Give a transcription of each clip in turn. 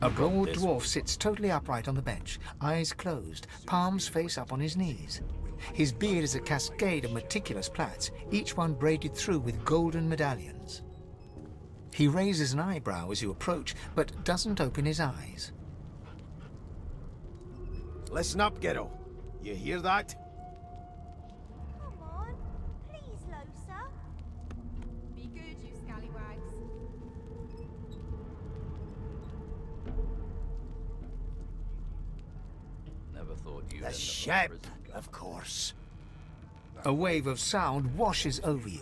A broad dwarf sits totally upright on the bench, eyes closed, palms face up on his knees. His beard is a cascade of meticulous plaits, each one braided through with golden medallions. He raises an eyebrow as you approach, but doesn't open his eyes. Listen up, Gero. You hear that? Come on, please, Losa. Be good, you scallywags. Never thought you'd The end up in ship, prison. of course. A wave of sound washes over you.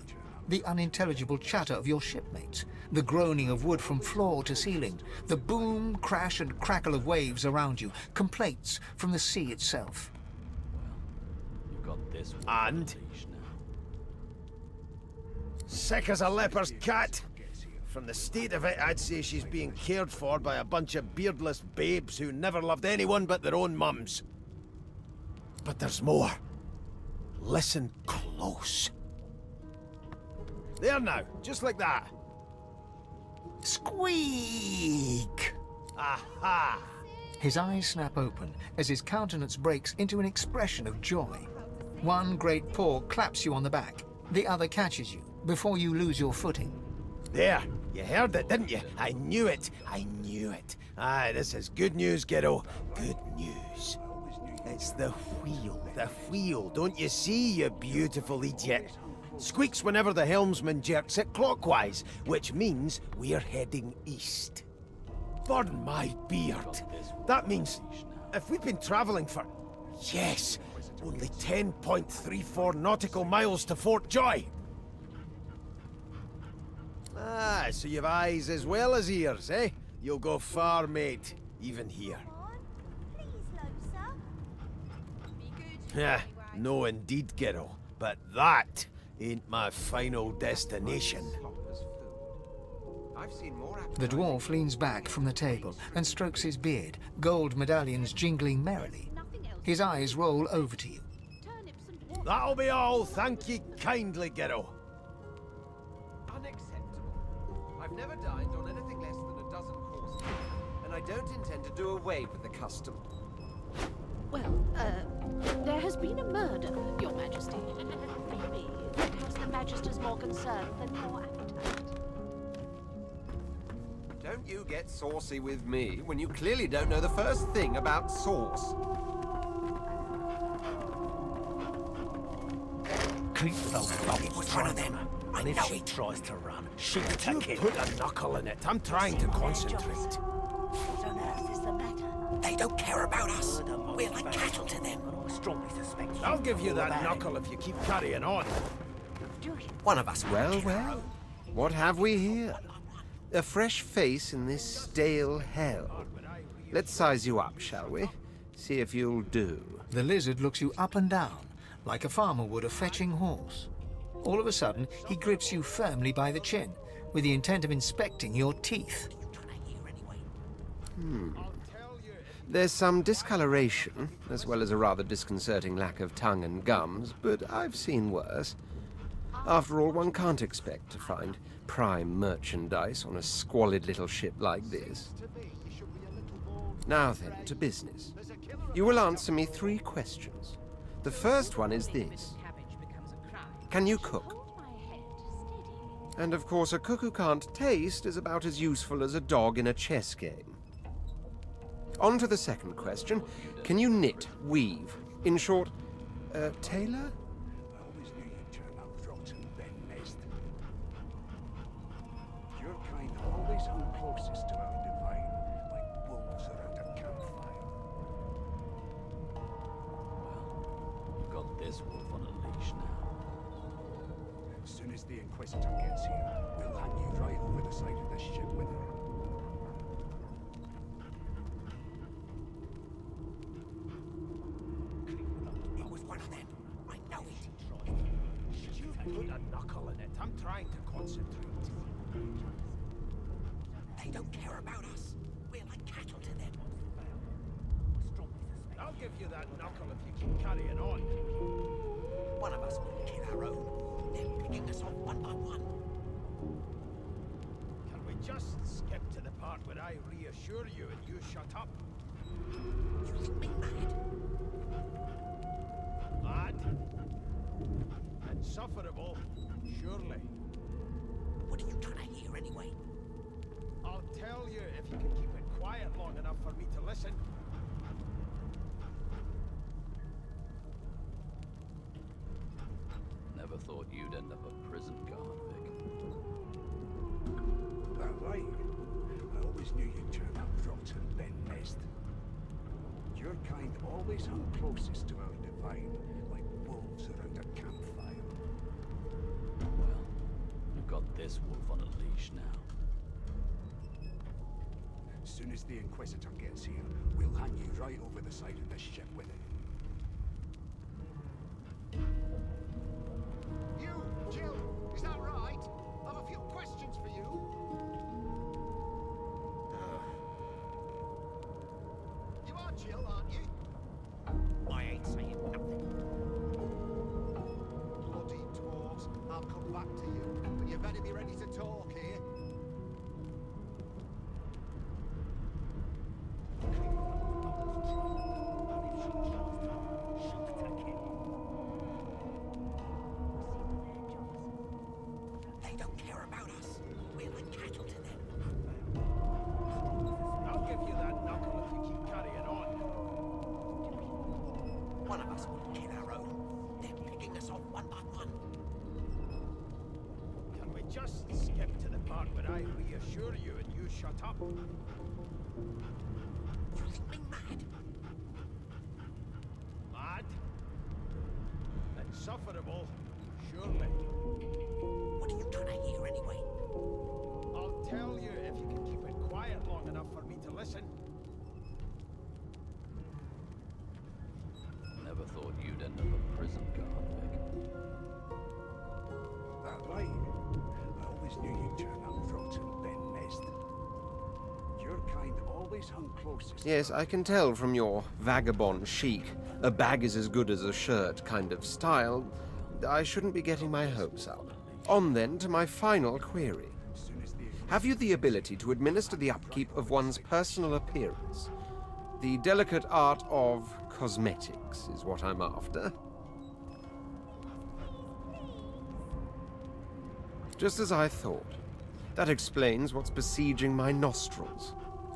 The unintelligible chatter of your shipmates, the groaning of wood from floor to ceiling, the boom, crash and crackle of waves around you, complaints from the sea itself. You've got this one And? on leash now. Sick as a leper's cat. From the state of it, I'd say she's being cared for by a bunch of beardless babes who never loved anyone but their own mums. But there's more. Listen close. There now, just like that. Squeak! Aha! His eyes snap open as his countenance breaks into an expression of joy. One great paw claps you on the back. The other catches you before you lose your footing. There, you heard it, didn't you? I knew it. I knew it. Aye, this is good news, kiddo. Good news. It's the wheel. The wheel. Don't you see, you beautiful idiot? Squeaks whenever the helmsman jerks it clockwise, which means we're heading east. Burn my beard. That means if we've been traveling for, yes, only 10.34 nautical miles to Fort Joy. Ah, so you've eyes as well as ears, eh? You'll go far, mate, even here. Come on, please, Losa. Be good, you Yeah, scallywags. no indeed, Gero. But that ain't my final destination. The dwarf leans back from the table and strokes his beard, gold medallions jingling merrily. His eyes roll over to you. Turnips and what? That'll be all, thank ye kindly, Gero. Unacceptable. I've never dined on anything less than a dozen courses, and I don't intend to do away with the custom. Well, there has been a murder, Your Majesty. Maybe perhaps the Magister's more concerned than your appetite. Don't you get saucy with me when you clearly don't know the first thing about sauce. Keep those dogs one of them. And if she tries to run, shoot her You kid. put a knuckle in it. I'm trying to concentrate. What on earth is the matter? They don't care about us. We're like cattle to them. I strongly suspect I'll give you that knuckle if you keep carrying on. One of us will Well, kill her well. own. What have we here? A fresh face in this stale hell. Let's size you up, shall we? See if you'll do. The lizard looks you up and down, like a farmer would a fetching horse. All of a sudden, he grips you firmly by the chin, with the intent of inspecting your teeth. There's some discoloration, as well as a rather disconcerting lack of tongue and gums, but I've seen worse. After all, one can't expect to find prime merchandise on a squalid little ship like this. Now then, to business. You will answer me 3 questions. The first one is this. Can you cook? Hold my head steady. And of course, a cook who can't taste is about as useful as a dog in a chess game. On to the second question. Can you knit, weave? In short, tailor? Your kind always hung closest to our divine, like wolves around a campfire. You've got this wolf on a leash now. As soon as the Inquisitor gets here, we'll hang you right over the side of this ship with her. It was one of them. I know it. You put a knuckle in it. I'm trying to concentrate. They don't care about us. We're like cattle to them. I'll give you that knuckle if you keep carrying on. One of us will kill our own. They're picking us off one by one. Can we just skip to the part where I reassure you and you shut up? You think me mad? Mad? Insufferable, surely. What are you trying to hear anyway? I'll tell you if you can keep it quiet long enough for me to listen. Never thought you'd end up a prison guard, Vic. That right? I always knew you'd turn up rotten, Ben Nest. Your kind always hung closest to our divine, like wolves around a campfire. Well, we've got this wolf on a leash now. As soon as the Inquisitor gets here, we'll hang you right over the side of this ship with it. You, Jill, is that right? I've a few questions for you. You are Jill, aren't you? I ain't saying nothing. Bloody dwarves. I'll come back to you, but you better be ready to talk here. They don't care about us. We're like cattle to them. I'll give you that knuckle if you keep carrying on. One of us wouldn't kill our own. They're picking us off one by one. Can we just skip to the part where I reassure you and you shut up? You think me mad? Mad? Insufferable, surely. What are you trying to hear anyway? I'll tell you if you can keep it quiet long enough for me to listen. Never thought you'd end up a prison guard, Vic. That right? I always knew you'd turn up rotten, Ben Nest. Your kind always hung closest. Yes, I can tell from your vagabond chic, a bag is as good as a shirt kind of style. I shouldn't be getting my hopes up. On then to my final query. Have you the ability to administer the upkeep of one's personal appearance? The delicate art of cosmetics is what I'm after. Just as I thought. That explains what's besieging my nostrils.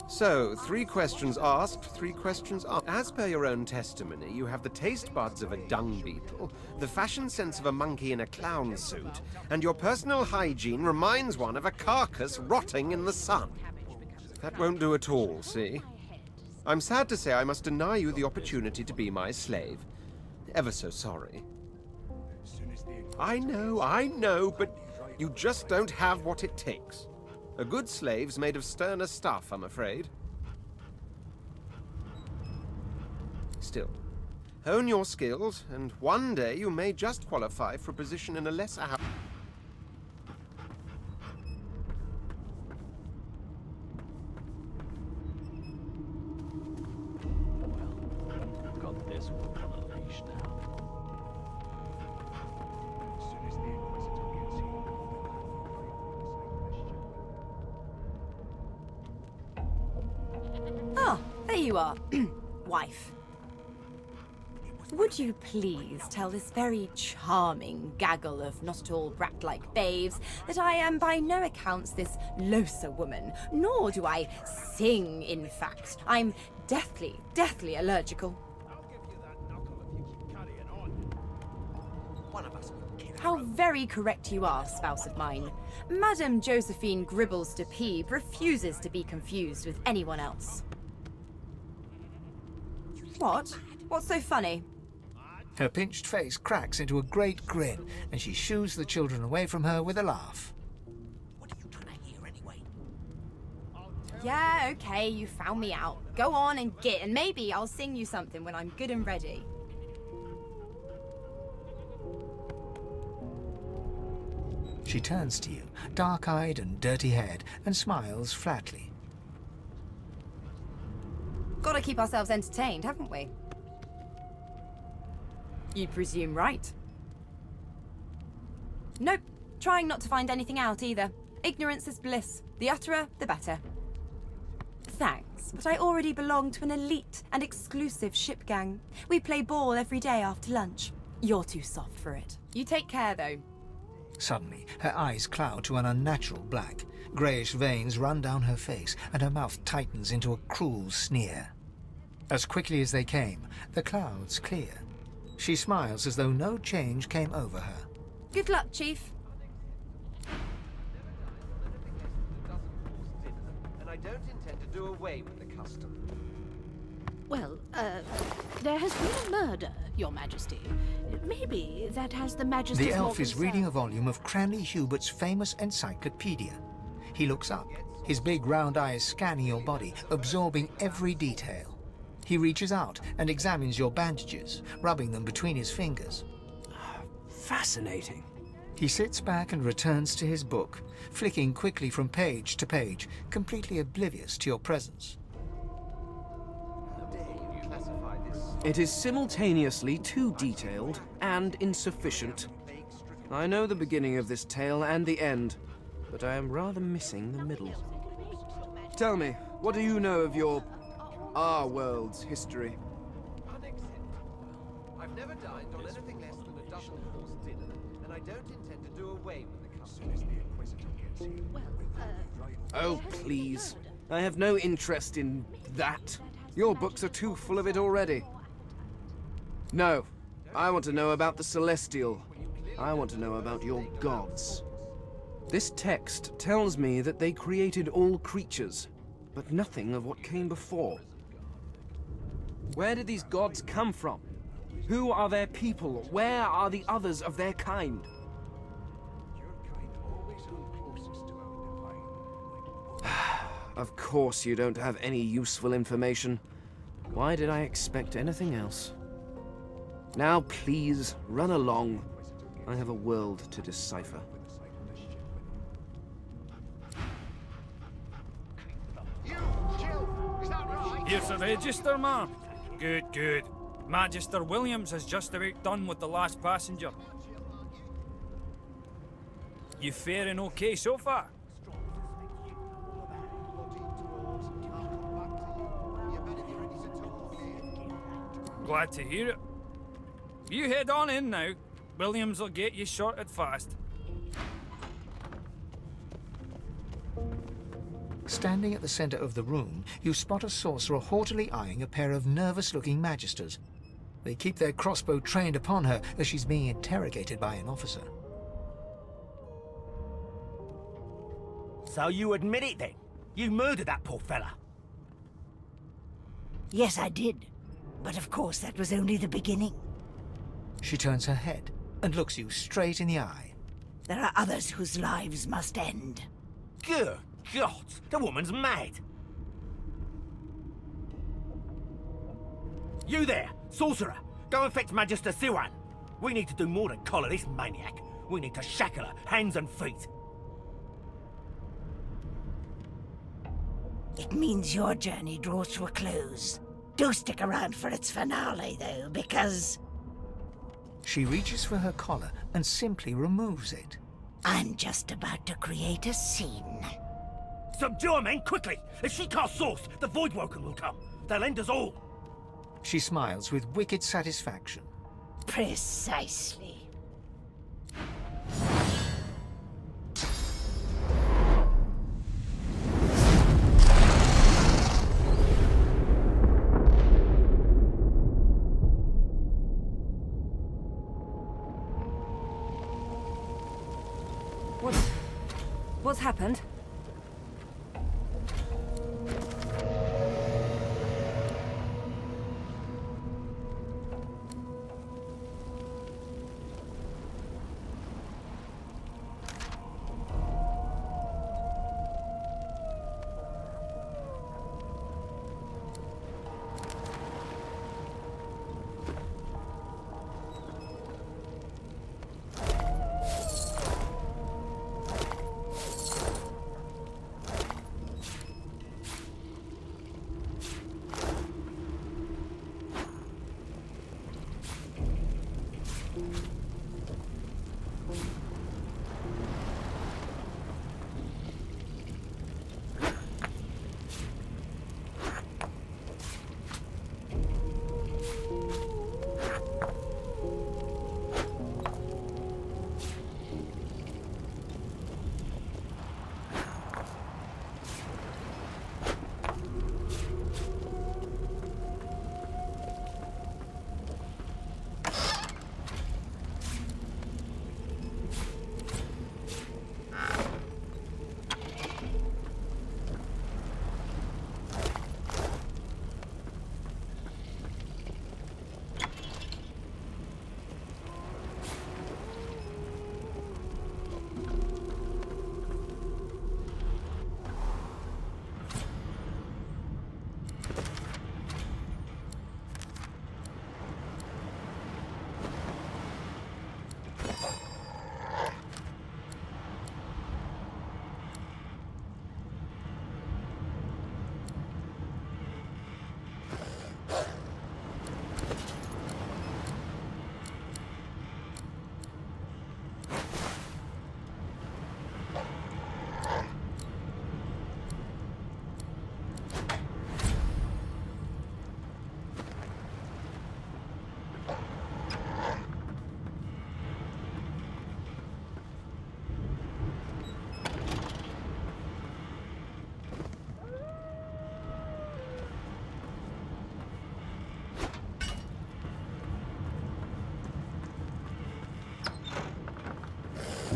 So, 3 questions asked, 3 questions answered. As per your own testimony, you have the taste buds of a dung beetle, the fashion sense of a monkey in a clown suit, and your personal hygiene reminds one of a carcass rotting in the sun. That won't do at all, see? I'm sad to say I must deny you the opportunity to be my slave. Ever so sorry. I know, but you just don't have what it takes. A good slave's made of sterner stuff, I'm afraid. Still, hone your skills, and one day you may just qualify for a position in a lesser house. Well, we've got this wolf on a leash now. As soon as the Inquisitor gets here, we'll hang you right over the side of this ship. Ah, there you are, wife. Would you please tell this very charming gaggle of not-at-all brat-like babes that I am by no accounts this Losa woman, nor do I sing, in fact. I'm deathly allergical. I'll give you that knuckle if you keep carrying on. One of us wouldn't kill our How own. very correct you are, spouse of mine. Madame Josephine Gribbles de Peeb refuses to be confused with anyone else. What? What's so funny? Her pinched face cracks into a great grin, and she shoos the children away from her with a laugh. What are you trying to hear anyway? Yeah, okay, you found me out. Go on and git, and maybe I'll sing you something when I'm good and ready. She turns to you, dark-eyed and dirty-haired, and smiles flatly. Gotta keep ourselves entertained, haven't we? You presume right. Nope, trying not to find anything out either. Ignorance is bliss. The utterer, the better. Thanks, but I already belong to an elite and exclusive ship gang. We play ball every day after lunch. You're too soft for it. You take care, though. Suddenly, her eyes cloud to an unnatural black. Greyish veins run down her face, and her mouth tightens into a cruel sneer. As quickly as they came, the clouds clear. She smiles as though no change came over her. Good luck, Chief. And I don't intend to do away with the custom. Well, there has been a murder, Your Majesty. Maybe that has the Majesty's The elf more is reading a concern. volume of Cranley Hubert's famous encyclopedia. He looks up, his big round eyes scanning your body, absorbing every detail. He reaches out and examines your bandages, rubbing them between his fingers. Fascinating. He sits back and returns to his book, flicking quickly from page to page, completely oblivious to your presence. It is simultaneously too detailed and insufficient. I know the beginning of this tale and the end, but I am rather missing the middle. Tell me, what do you know of our world's history? I've never dined on anything less than a dozen course dinner, and I don't intend to do away with the custom. Oh, please. I have no interest in that. Your books are too full of it already. No, I want to know about the Celestial. I want to know about your gods. This text tells me that they created all creatures, but nothing of what came before. Where did these gods come from? Who are their people? Where are the others of their kind? Of course you don't have any useful information. Why did I expect anything else? Now please, run along. I have a world to decipher. Here's the register, ma'am. Good, good. Magister Williams has just about done with the last passenger. You faring okay so far? Glad to hear it. You head on in now. Williams will get you sorted fast. Standing at the center of the room, you spot a sorcerer haughtily eyeing a pair of nervous-looking magisters. They keep their crossbow trained upon her as she's being interrogated by an officer. So you admit it then? You murdered that poor fella? Yes, I did. But of course, that was only the beginning. She turns her head and looks you straight in the eye. There are others whose lives must end. Good God, the woman's mad. You there, sorcerer. Go and fetch Magister Siwan. We need to do more than collar this maniac. We need to shackle her, hands and feet. It means your journey draws to a close. Do stick around for its finale, though, because... She reaches for her collar and simply removes it. I'm just about to create a scene. Subdue her, men, quickly! If she casts source, the Voidwoken will come. They'll end us all. She smiles with wicked satisfaction. Precisely. What's happened?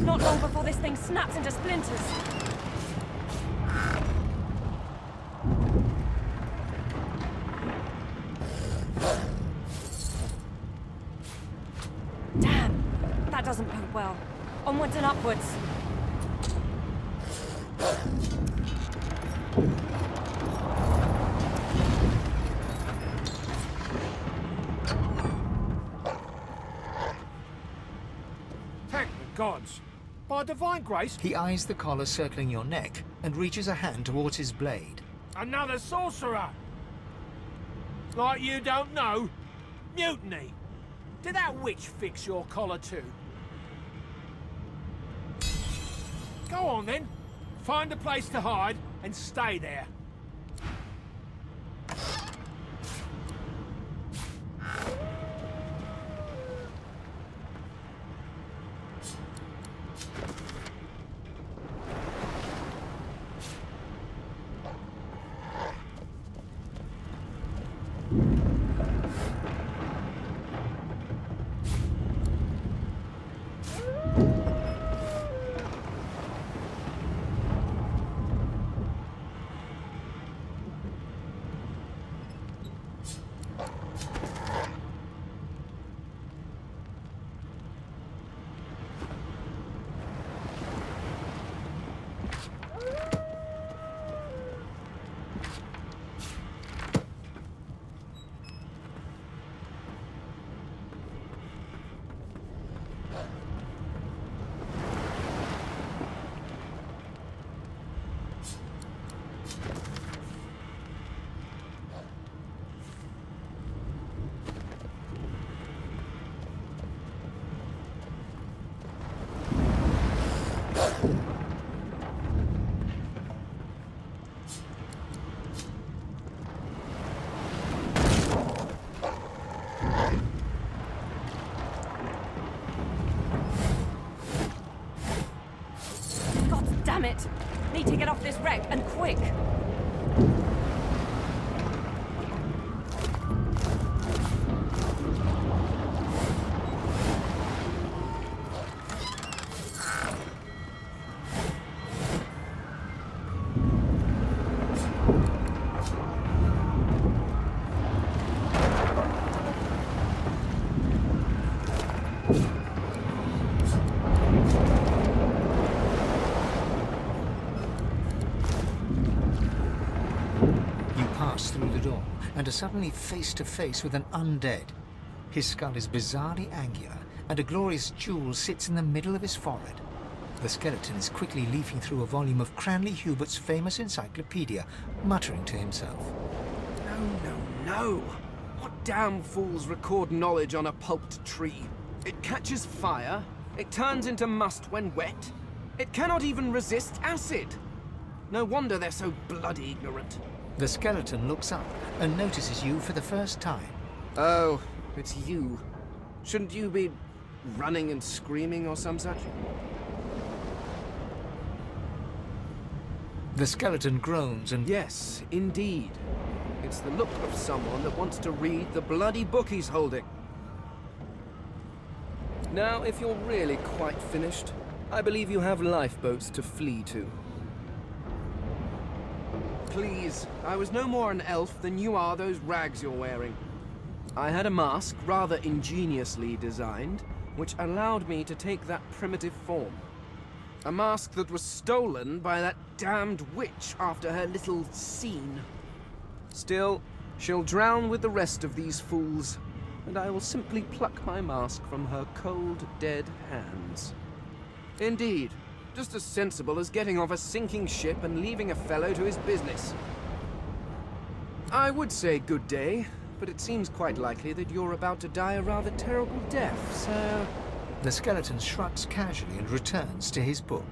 Not long before this thing snaps into splinters. Damn! That doesn't bode well. Onwards and upwards. Thank the gods. By divine grace, He eyes the collar circling your neck and reaches a hand towards his blade. another sorcerer. Like you don't know. Mutiny. Did that witch fix your collar too? Go on then. Find a place to hide and stay there. Damn it! Need to get off this wreck, and quick! Through the door and are suddenly face to face with an undead. His skull is bizarrely angular and a glorious jewel sits in the middle of his forehead. The skeleton is quickly leafing through a volume of Cranley Hubert's famous encyclopedia, muttering to himself. No. What damn fools record knowledge on a pulped tree? It catches fire, it turns into must when wet, it cannot even resist acid. No wonder they're so bloody ignorant. The skeleton looks up and notices you for the first time. Oh, it's you. Shouldn't you be running and screaming or some such? The skeleton groans and... Yes, indeed. It's the look of someone that wants to read the bloody book he's holding. Now, if you're really quite finished, I believe you have lifeboats to flee to. Please, I was no more an elf than you are those rags you're wearing. I had a mask, rather ingeniously designed, which allowed me to take that primitive form. A mask that was stolen by that damned witch after her little scene. Still, she'll drown with the rest of these fools, and I will simply pluck my mask from her cold, dead hands. Indeed. Just as sensible as getting off a sinking ship and leaving a fellow to his business. I would say good day, but it seems quite likely that you're about to die a rather terrible death, so... The skeleton shrugs casually and returns to his book.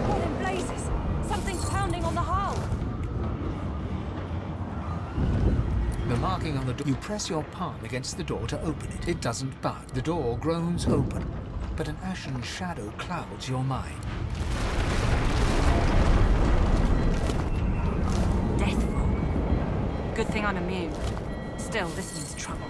What in blazes? Something's pounding on the hull! The marking on the door. You press your palm against the door to open it. It doesn't budge. The door groans open, but an ashen shadow clouds your mind. Good thing I'm immune. Still, this means trouble.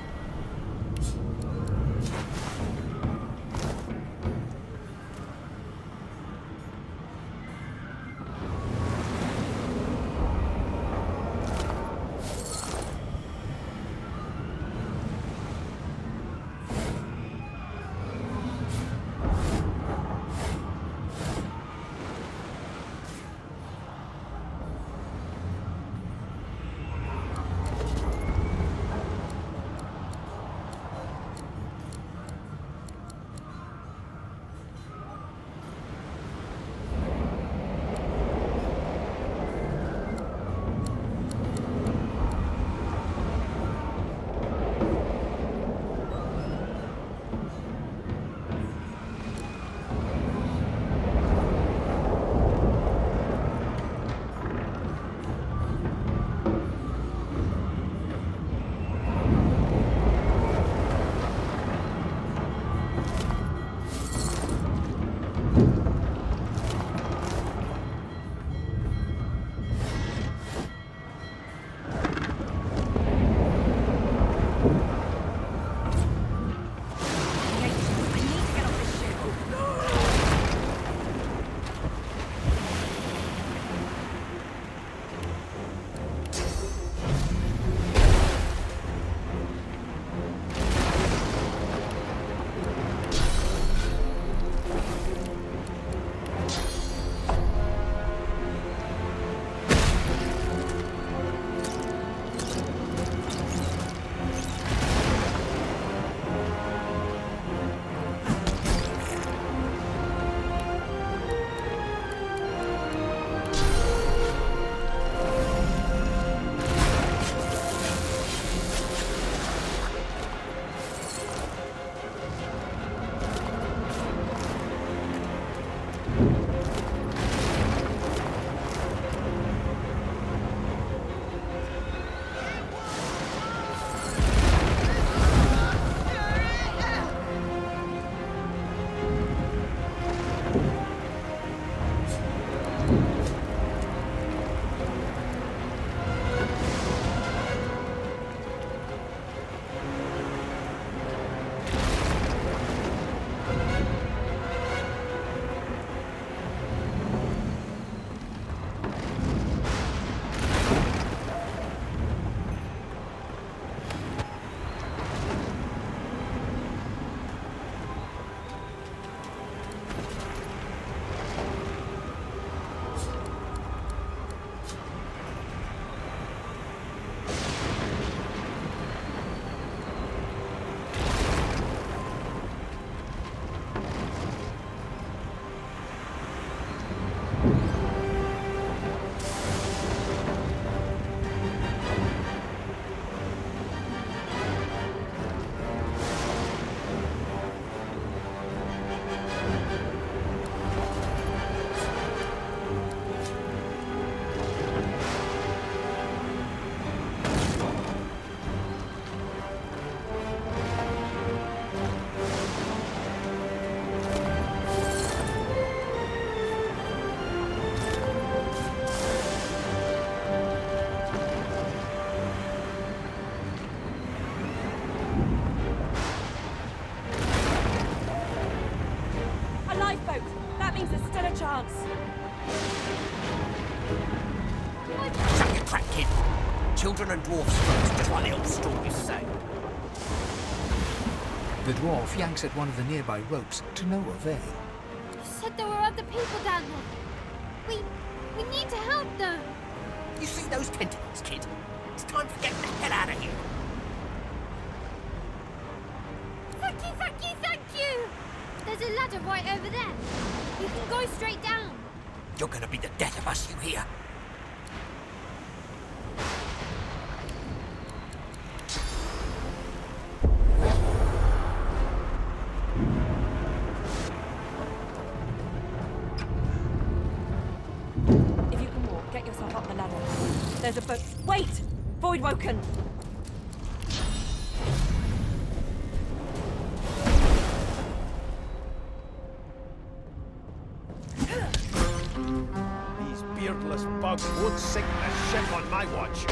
chance. Shut your trap, kid. Children and dwarfs first, just like the old stories say. The dwarf yanks at one of the nearby ropes to no avail. You said there were other people down there. We need to help them. You see those tentacles, kid? It's time to get the hell out of here. Thank you, thank you, thank you! There's a ladder right over there. You can go straight down. You're gonna be the death of us, you hear? If you can walk, get yourself up the ladder. There's a boat. Wait! Void Woken! These beardless bugs won't sink the ship on my watch.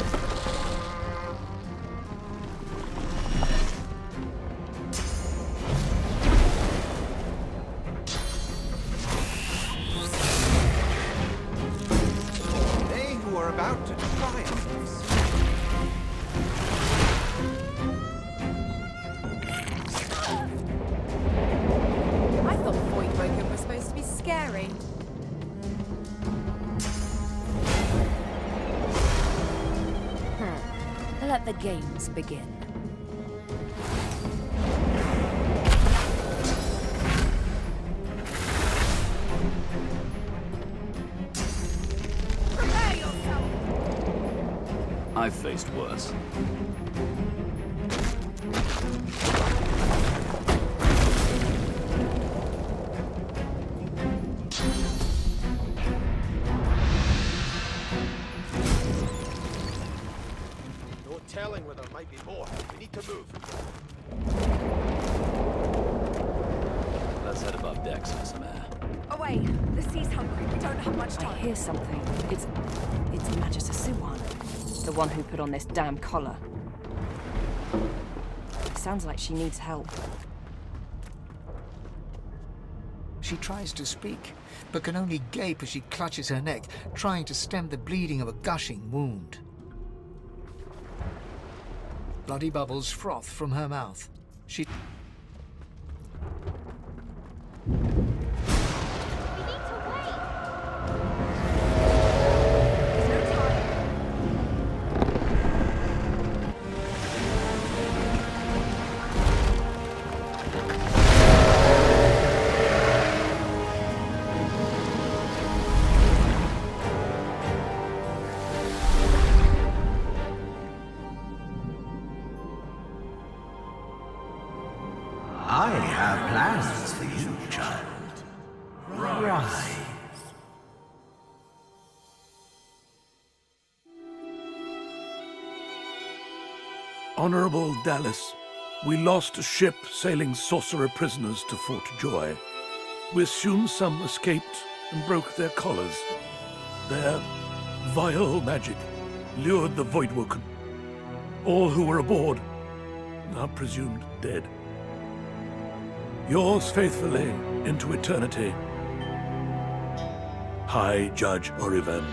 Let the games begin. Prepare yourself! I've faced worse. No telling where there might be more. We need to move. Let's head above decks for some air. Away! The sea's hungry. We don't have much time. I hear something. It's Magister Suwan. The one who put on this damn collar. Sounds like she needs help. She tries to speak, but can only gape as she clutches her neck, trying to stem the bleeding of a gushing wound. Bloody bubbles froth from her mouth. She... I have plans for you, child. Rise. Honorable Dallas, we lost a ship sailing sorcerer prisoners to Fort Joy. We assume some escaped and broke their collars. Their vile magic lured the Voidwoken. All who were aboard are presumed dead. Yours faithfully into eternity, High Judge Oriven.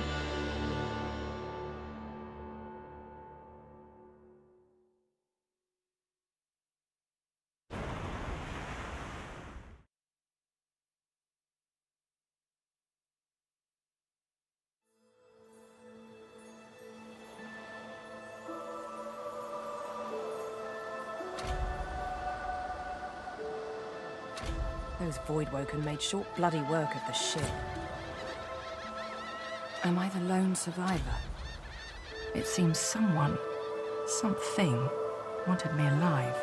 Those Voidwoken made short bloody work of the ship. Am I the lone survivor? It seems someone, something, wanted me alive.